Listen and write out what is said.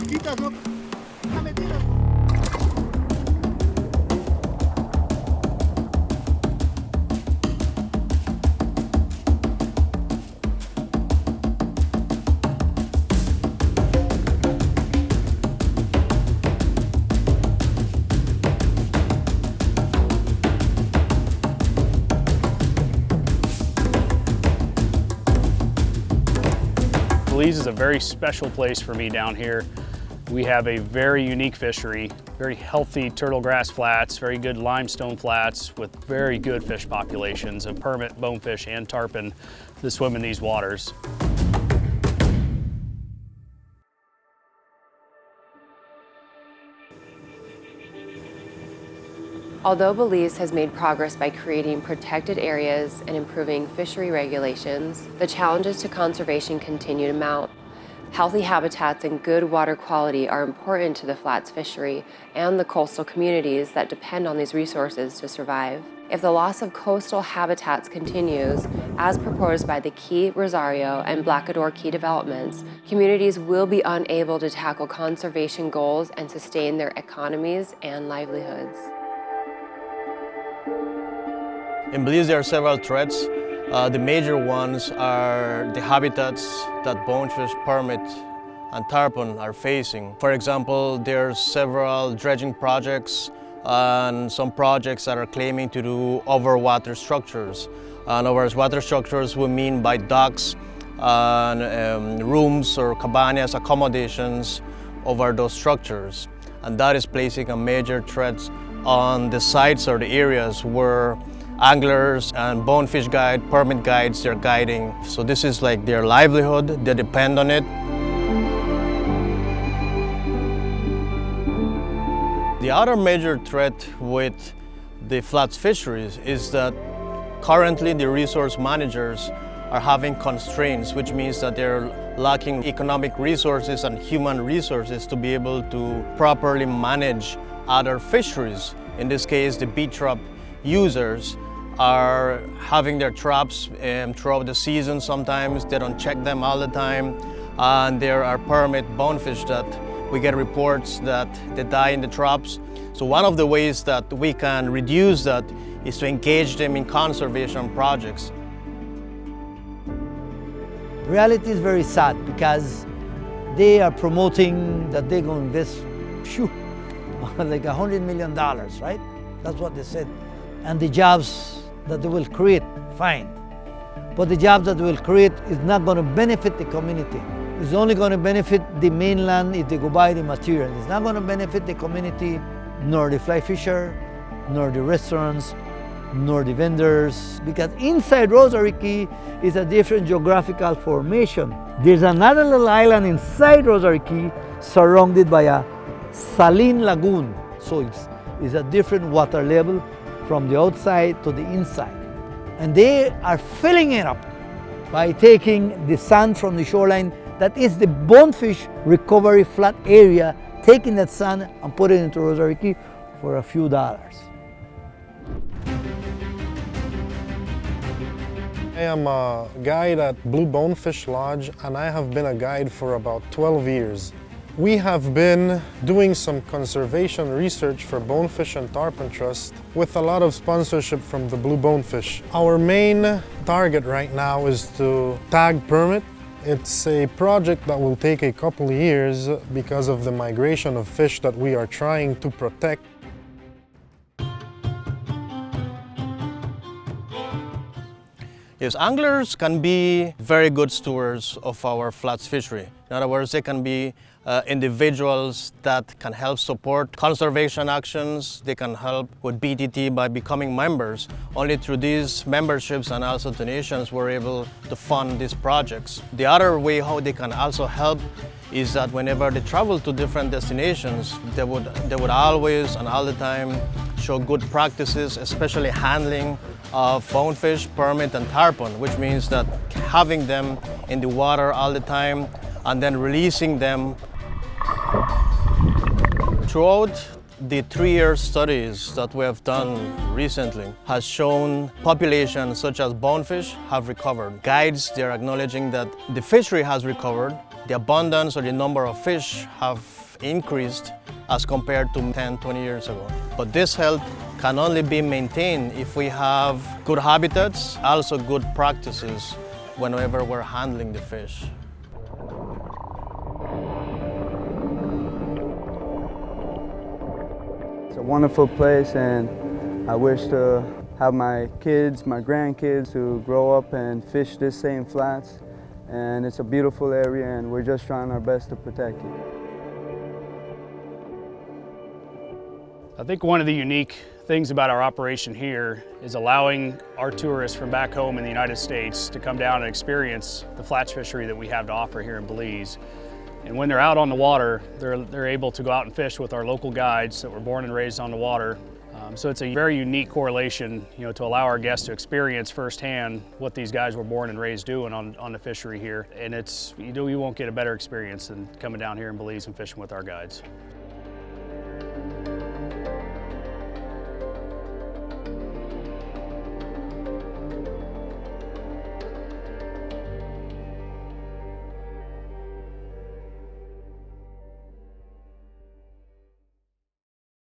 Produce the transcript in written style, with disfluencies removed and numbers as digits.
chiquitas, ¿no? Ah, metidas. Belize is a very special place for me down here. We have a very unique fishery, very healthy turtle grass flats, very good limestone flats with very good fish populations of permit, bonefish, and tarpon that swim in these waters. Although Belize has made progress by creating protected areas and improving fishery regulations, the challenges to conservation continue to mount. Healthy habitats and good water quality are important to the flats fishery and the coastal communities that depend on these resources to survive. If the loss of coastal habitats continues, as proposed by the Caye, Rosario, and Blacador Caye developments, communities will be unable to tackle conservation goals and sustain their economies and livelihoods. In Belize, there are several threats. The major ones are the habitats that bonefish, permit, and tarpon are facing. For example, there are several dredging projects and some projects that are claiming to do overwater structures. And overwater structures we mean by docks and rooms or cabanas, accommodations over those structures. And that is placing a major threat on the sites or the areas where anglers and bonefish guide, permit guides, they're guiding. So this is like their livelihood, they depend on it. The other major threat with the flats fisheries is that currently the resource managers are having constraints, which means that they're lacking economic resources and human resources to be able to properly manage other fisheries. In this case, the bee trap users are having their traps throughout the season sometimes. They don't check them all the time. And there are permit bonefish that we get reports that they die in the traps. So one of the ways that we can reduce that is to engage them in conservation projects. Reality is very sad because they are promoting that they're going to invest like $100 million, right? That's what they said. And the jobs that they will create, fine. But the jobs that they will create is not going to benefit the community. It's only going to benefit the mainland if they go buy the material. It's not going to benefit the community, nor the fly fisher, nor the restaurants, nor the vendors, because inside Rosary Caye is a different geographical formation. There's another little island inside Rosary Caye surrounded by a saline lagoon. So it's a different water level from the outside to the inside. And they are filling it up by taking the sand from the shoreline, that is the bonefish recovery flat area, taking that sand and put it into Rosary Caye for a few dollars. I am a guide at Blue Bonefish Lodge, and I have been a guide for about 12 years. We have been doing some conservation research for Bonefish and Tarpon Trust with a lot of sponsorship from the Blue Bonefish. Our main target right now is to tag permit. It's a project that will take a couple of years because of the migration of fish that we are trying to protect. Yes, anglers can be very good stewards of our flats fishery. In other words, they can be individuals that can help support conservation actions. They can help with BTT by becoming members. Only through these memberships and also donations we're able to fund these projects. The other way how they can also help is that whenever they travel to different destinations, they would always and all the time show good practices, especially handling of bonefish, permit, and tarpon, which means that having them in the water all the time and then releasing them. Throughout the 3-year studies that we have done recently has shown populations such as bonefish have recovered. Guides, they're acknowledging that the fishery has recovered, the abundance or the number of fish have increased as compared to 10, 20 years ago. But this health can only be maintained if we have good habitats, also good practices whenever we're handling the fish. It's a wonderful place, and I wish to have my kids, my grandkids, to grow up and fish this same flats. And it's a beautiful area, and we're just trying our best to protect it. I think one of the unique things about our operation here is allowing our tourists from back home in the United States to come down and experience the flats fishery that we have to offer here in Belize. And when they're out on the water, they're able to go out and fish with our local guides that were born and raised on the water. So it's a very unique correlation, to allow our guests to experience firsthand what these guys were born and raised doing on the fishery here. And you won't get a better experience than coming down here in Belize and fishing with our guides.